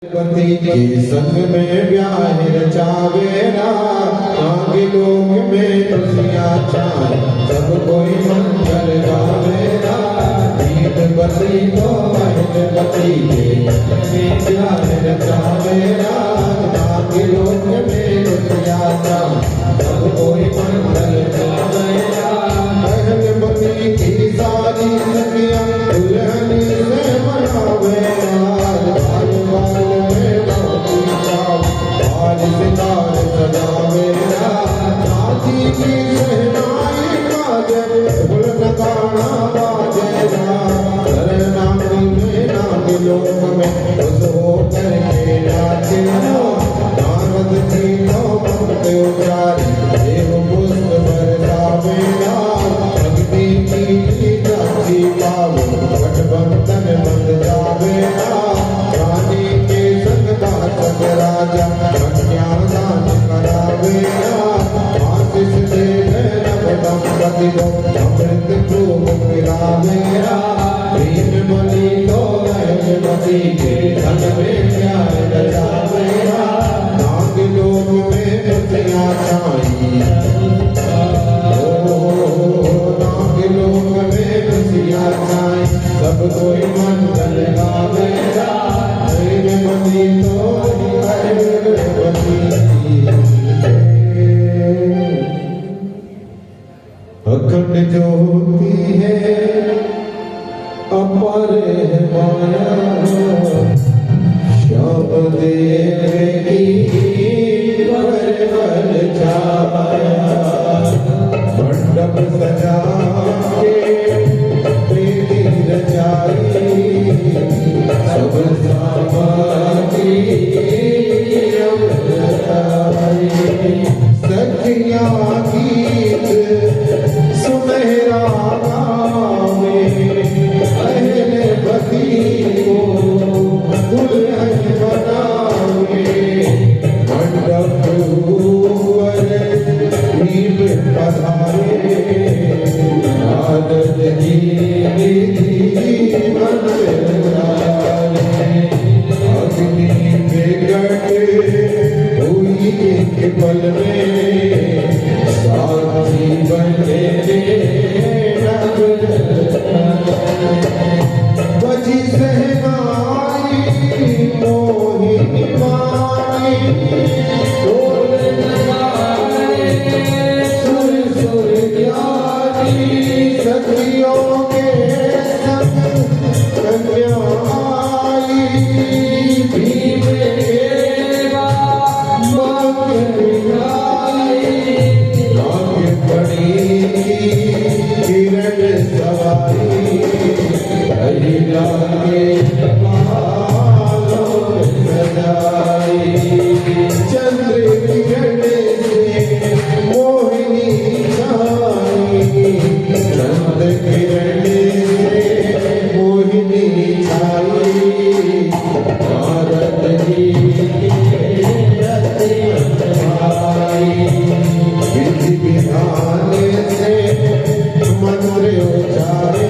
पति के संग में ब्याह रचावेरा, आगे लोग में खुशियाँ चाहे, सब कोई मंगल गावेरा। जीत पति तो पति के संग में ब्याह रचावेरा, आगे लोग में खुशियाँ चाहे, सब कोई मंगल गावेरा। बहन पति की सारी सखियाँ दुल्हन से मनावेरा, सितार सजावेरा। नाची की शहनाई बाजे, ढोल नगाड़ा बाजेरा। शरणार्थी में नाग लोक में खुश होकर के नाचेरा। नारद जी को मंत्र उचारी, देव पुष्प बरसावेरा। भक्ति की चाची पावो, गठबंधन बंध जावेरा। रानी के संग दासक राजा कन्यादान करावेरा। आशीष दे नव दंपति को अमृत खूब पिलावेरा। प्रेम बलि तो मति के धन में प्यार रचावेरा। नाग लोक में खुशियाँ छाई, नाग लोक में खुशियाँ छाई, सब कोई मंगल गावेरा। प्रेम बलि तो अखंड ज्योति है अपार है माया, श्याम देवी वर वर छाया। मंडप सजा के प्रीति रचाई, सब सामग्री सखियाँ गीत सुनहरा गावे। पहले पति को दुल्हन बनावे, मंडप ऊपर दीप पधारे। आनंद जी जीवन अग्नि विकट हुई एक पल में, साथी बने बजी सहनाई मोहिनी माई। ढोल नगाड़े सुर सुर ज्ञानी, सखियों के संग कन्या आई। भीम खेलवा माँ पड़ी किरण सवारी। हरिला के बालों सजाई, चंद्र किरण से मोहिनी छाई। चंद्र किरण से मोहिनी छाई। भारत जी विधि विधान से मंत्र उचारे।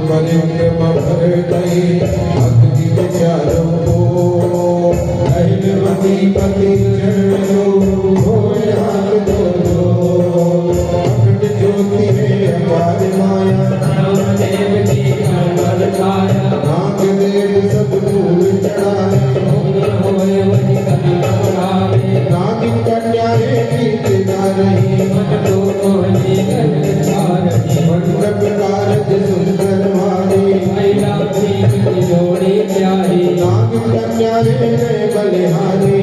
परिक्रमा भर गई भक्ति के चारों को। पति चरणों होए हाथ दो। अखंड ज्योति है अपार माया, नाग देव सब फूल चढ़ाए। नागिन कन्या रे गीत गा रही, मंडप कारज सुंदर भारी। नागिन कन्या रे बलिहारी,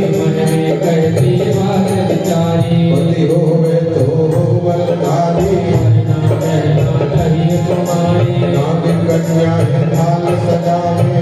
पति होवे तो बलधारी। नागिन कन्या थाल सजावे,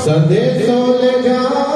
संदेशों ले जा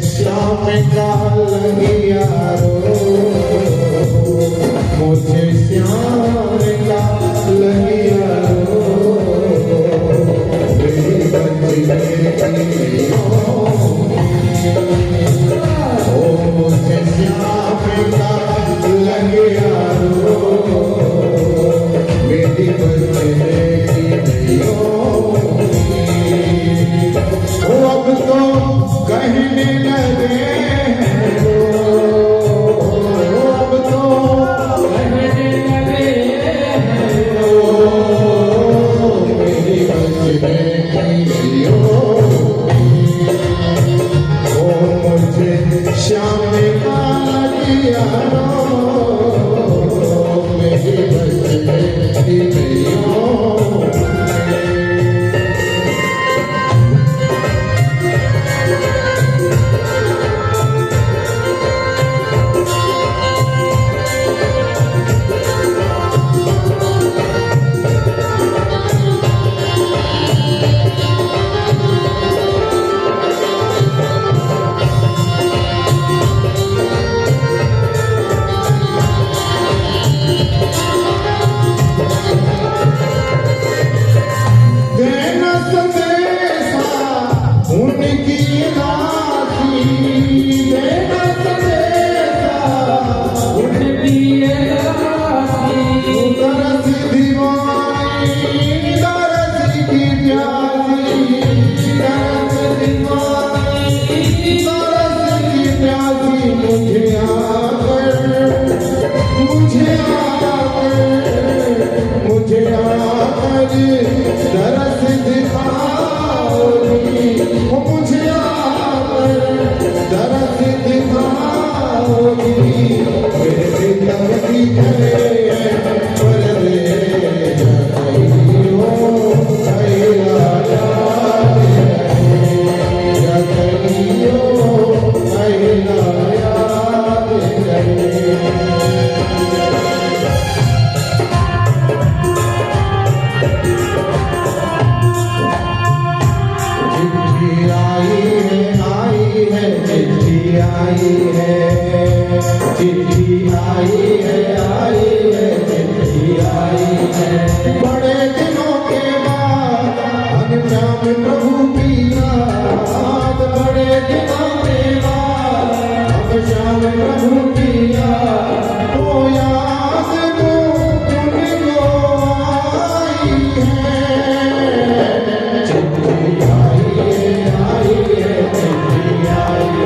श्याम का लगिया मुझे श्याम का लगिया मुझे श्याम का लगिया मेरी बच्चे अब तो कहने लगे अब तो कहने लगे मेरी बचने की मुझे श्याम का लगिया मेरी बचने की बड़े दिनों के बाद प्रभु की याद बड़े दिनों के बाद श्याम प्रभु की याद तो याद को तुमको आई है चिट्ठी आई है चिट्ठी आई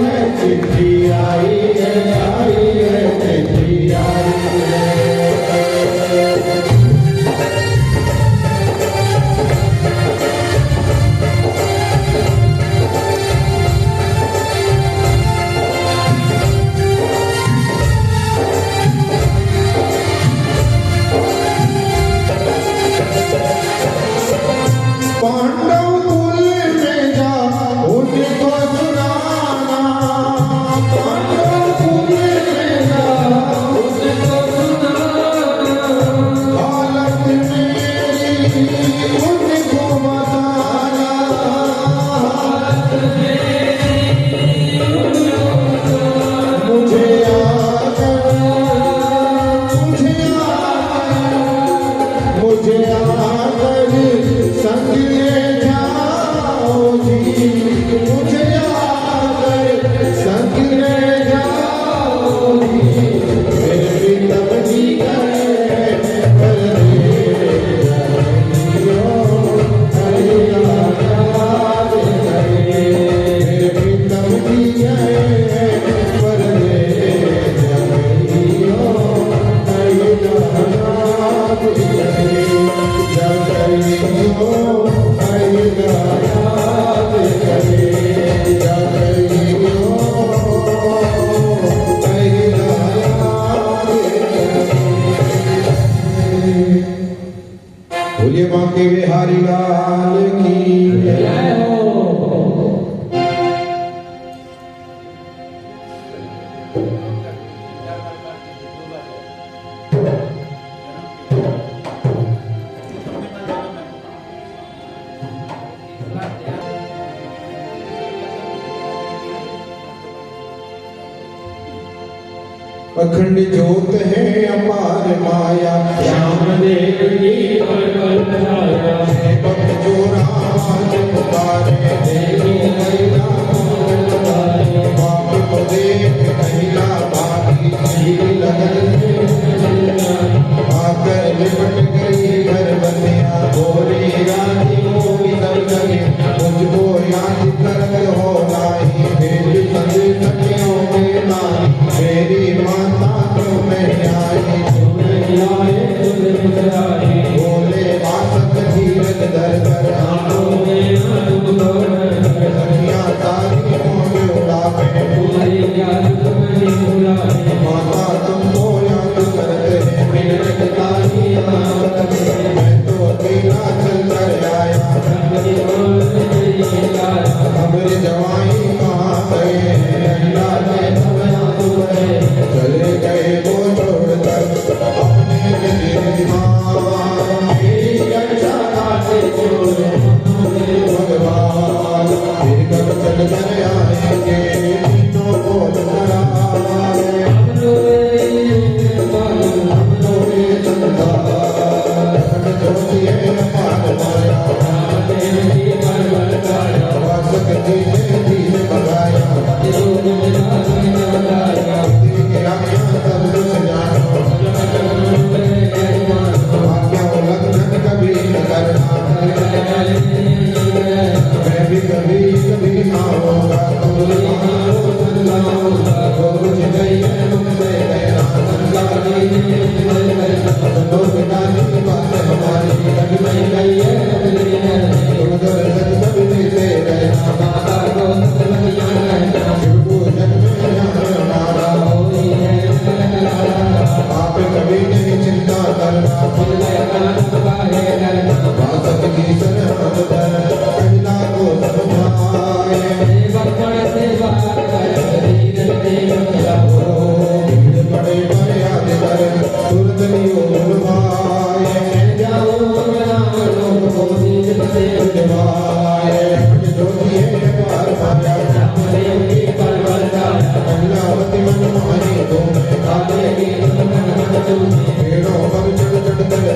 है चिट्ठी आई है चिट्ठी आई है। अखंड ज्योत है अपार माया, श्याम देव की पर्वत छाया, भक्त जो राज पुकारे, देवी मैया मोहन लगाए, बाप को देख महिला भागी, जीव लगन आकर लिपट गई गर्भवतिया, बोली रानी मोही सब जगे, मुझको याद करत हो नाही, मेरी सभी सखियों में नाई, मेरी माता क्यों नहीं आई, तुम आए तुम मुस्कुराए, बोले वासक धीरज धर कर, आंखों में आंसू भर कर, सखियां सारी मोह उड़ावे, तुम्हारी याद तुम्हें भुलाए, माता तुमको याद करते हैं, मिलत तारी आमत में, मैं तो अकेला चल कर आया, अपनी मान तेरी लाया, हमरे जवाई कहाँ गए, अल्लाह ने समय तुम्हें, चले गए वो छोड़कर अपने गिरधाम, मेरी रक्षा काटे छोड़, भगवान फिर कब चल कर आएंगे, तीनों को लड़ाए, अपनों में संसार, ज्योति है अपार माया, वासक जी ने धीरे भगाया, तेरी आज्ञा सब कुछ जानो, आज्ञा उल्लंघन कभी न करना, मैं भी कभी कभी आऊंगा, तुम जो कुछ नहीं है तुमसे कहना, सुनो पिताजी बात हमारी, तुम दर्शन सब देते रहना, शिव पूजन में यहाँ हमारा, आप कभी नहीं चिंता करना, वासक की शरण धर, महिला को समझाए, भीड़ पड़े मर्याद कर, सुरदलियों बुलवाए, बुलवाए, ज्योति है अपार माया, महिलावती मनमोहनी तुम्हें, पेड़ों पर चढ़ कर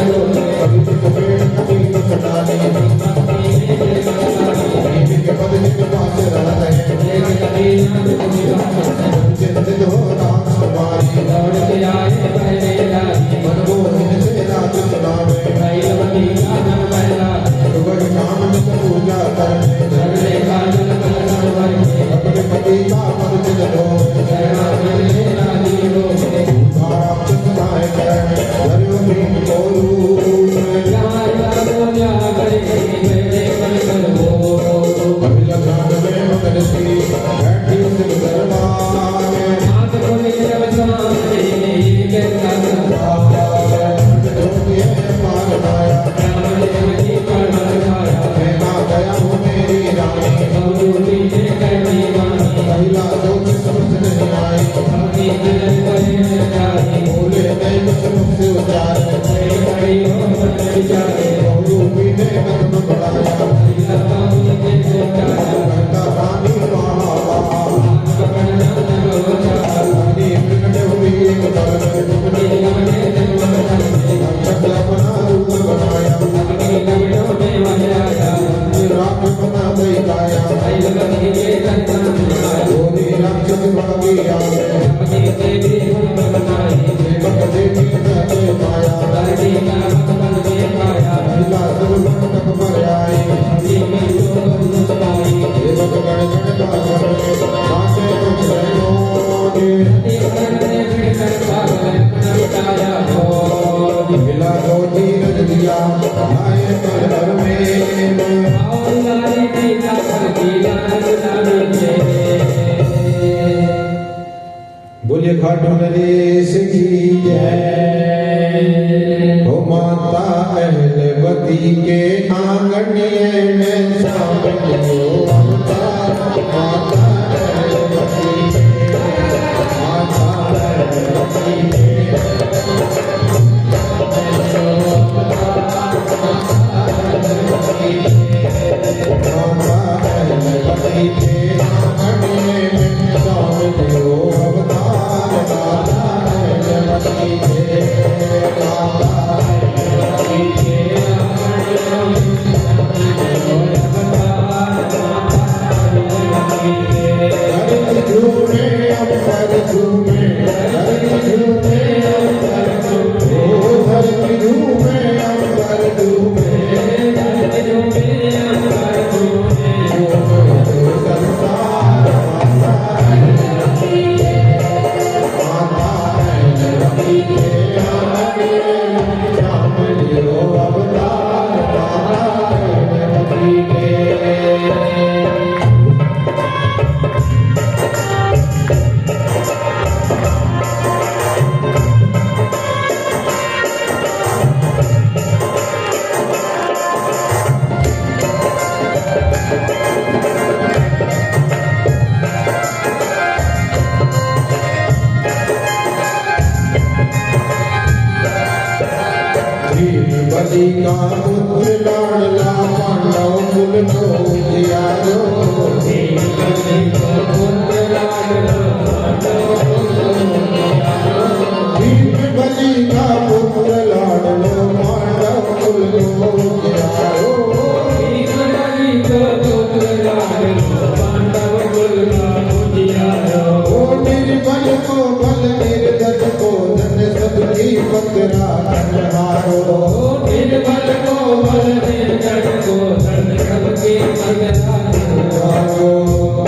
बोले, कभी कुछ पेड़ कभी कुछ डाले, बीवी के पद के पास रहते हैं, चिंतित हो राम कुमारी, मनमोहन से राज सुनावे, सुबह शाम नित पूजा करने, अपने पति का पद चिन्ह लो, धारा चुनाए करने, धर्म भीम को कपिला घाट में मगन सी, बैठी सिर दरबार में, ज्योति है अपार माया, मैं ना गया हूँ मेरी रानी, महिला ज्योति समझ नहीं आई, बोले नहीं कुछ मुझसे उचारे, बहुरूपी ने कदम बढ़ाया, कहता रानी वहाँ रानी प्रकट हुई एक पल में, चक्र अपना रूप बनाया, राम बना गई काया, बोली राक्षस भागी आए, देवक देवी कहते माया, महिला सब तक पर आई, देवक गण गण का करने, नाचे कुछ रहनोगे, मिला दो धीरज दिया, आए पर में, बोलिए खाटू नरेश की जय, हो माता अहलवती के आंगन में शामिल हो, माता अहलवती बलि का पुत्र लाडला पांडव कुल को उजियारो भीम बलि का पुत्र लाडलो पांडव कुल को उजियारो ओ निर्बल को बल निर्धन को धन सबकी पकड़ा कंहारो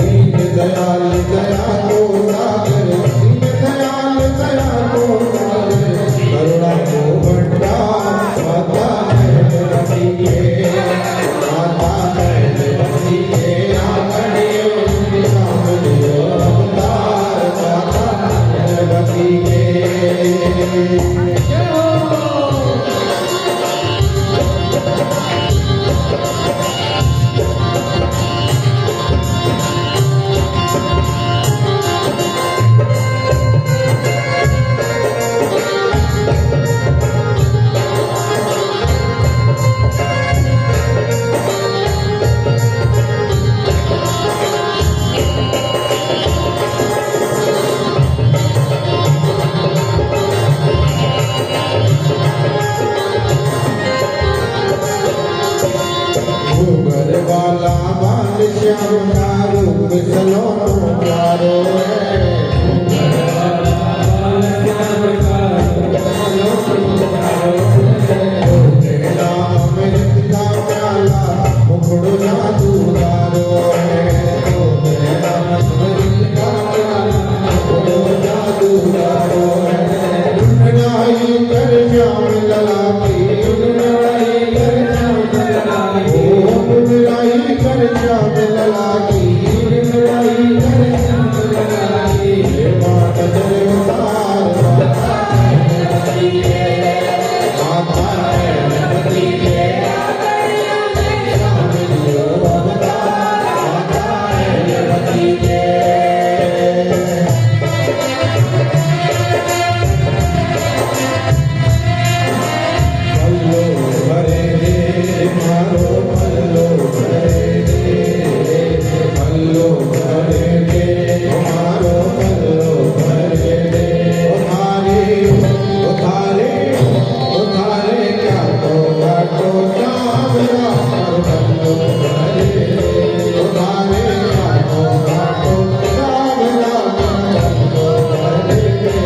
दीन दयाल दया को सागर दीन दयाल दया को सागर करुणा को भंडार माता है रति के माता है रति के आंगणियों सामनियों अवतार माता है रति के वाला बाल श्याम का रूप सलोनो प्यारो है नाम अमृत का प्याला मुकुड़ जादूगारो है नाम अमृत का प्याला मुकुड़ जादूगारो है उन्नाई कर श्याम लला की उन्नाई कर श्याम लला की उन्नाई कर श्याम लला की उन्नाई कर श्याम लला की माता दरबार माता है रति के माता है रति के सामनियों अवतार माता है रति के पल्लो भरे दे मारो पल्लो भरे दे पल्लो भरे दे मारो पल्लो भरे दे उधारे उधारे उधारे क्या तो बाटो चावला पल्लो भरे दे उधारे क्या तो बाटो चावला पल्लो भरे दे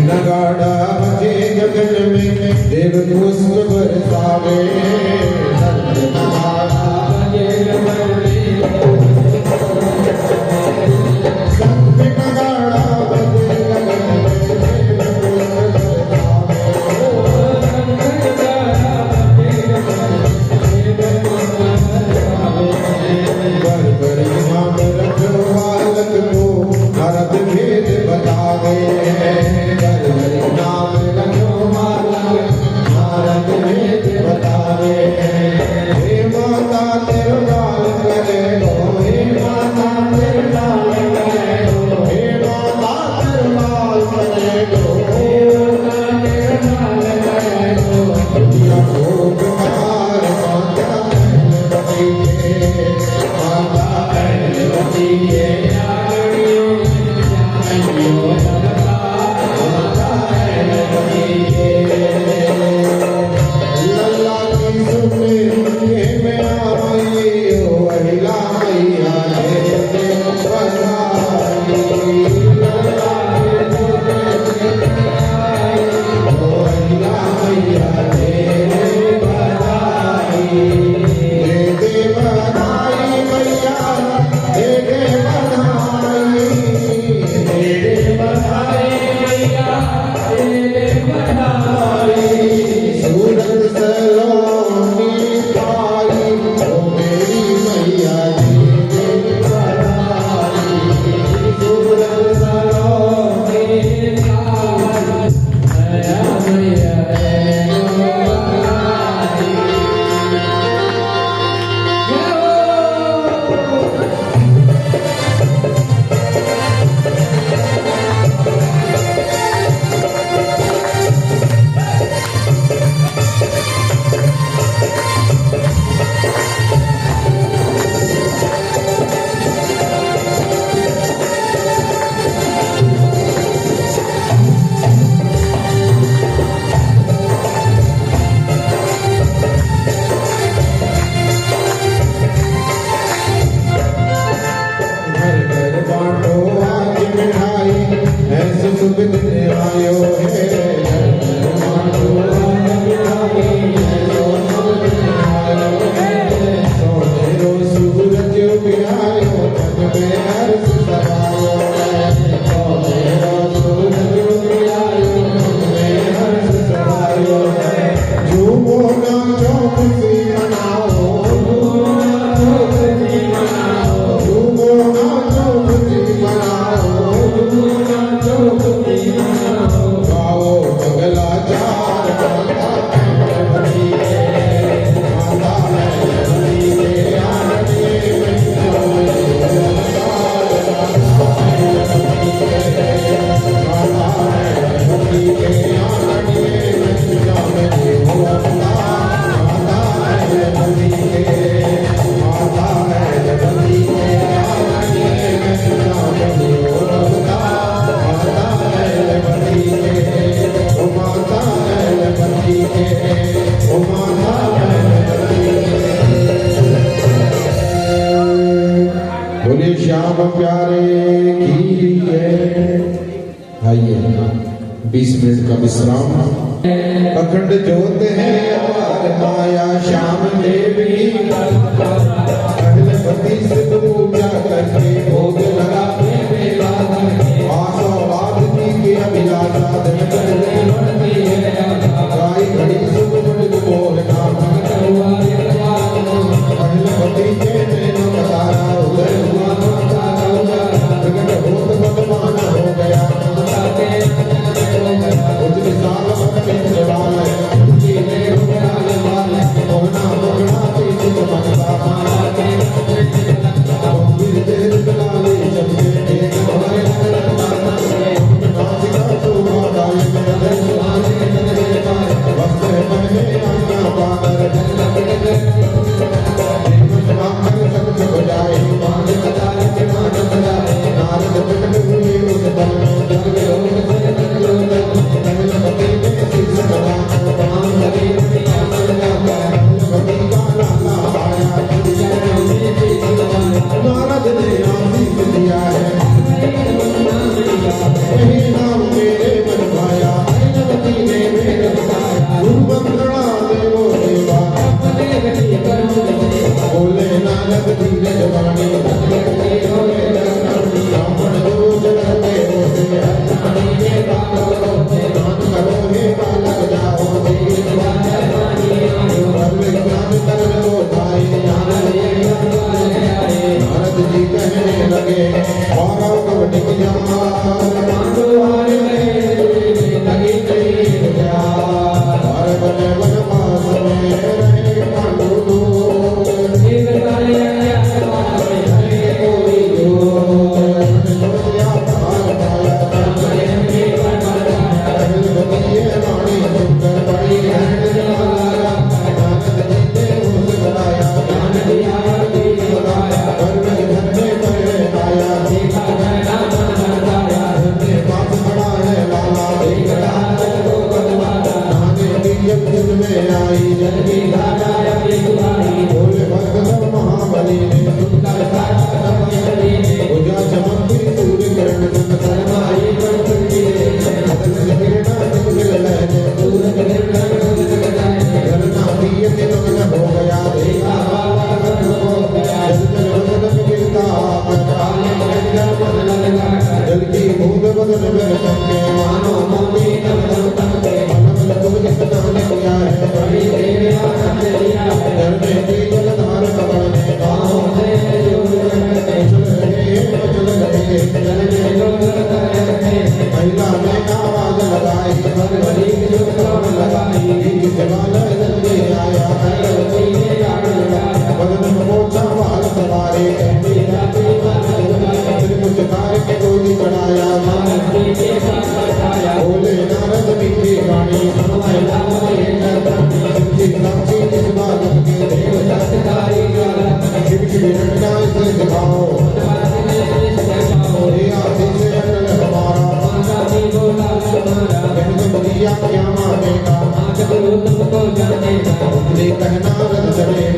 नगाड़ा बजे गगन में देव पुष्प बरसावे संत नगाड़ा बजे गगन में संत नगाड़ा बजे गगन में देव पुष्प बरसावे बर इमाम रखवालक को भारत भेद बतावे नाम भारत भेद बतावे हे माता तिरलाल करे गो हे माता तिरलाल करे गो हे माता तिरलाल करे गो तिरलाल करे गो दुनिया को पुकार माता रति के माता रति के लल्ला की सुने के में आई ओ अहिला मैया दे बधाई लल्ला की सुने के में आई ओ अहिला मैया दे बधाई मैया दे बधाई बोले श्याम प्यारे की जय। आइए 20 मिनट का विश्राम। अखंड ज्योत है अपार माया श्याम देव की अखिलपति सिद्ध पूजा करके भोग लगा आस औलाद की अभिलाषा धन गाय घड़ी सुख मुझ मोर नाम अखिलपति के नैनो बतारा उदय हुआ प्रकट होत बदमाना हो गया उस विशाल पक्ष वाले मोहना मोहना पीछे चमकता गंभीर देर चलाले चलते एक हमारे नासिका शोभा गाय वक्त पहने आज्ञा पाकर सत्य बजाए नारद प्रकट हुए उस पल नारद ने आशीष दिया है यही नाम मेरे मन भाया ने मेरे गुरुवंदना देवो देवा बोले नारद धीरज वाणी ब्राह्मण जो जगते होते दान करो हे बालक जाओ ज्ञान कर लो भाई नारद जी कहने लगे और कवटिक वनवास में रहे पांडु कहना रन चले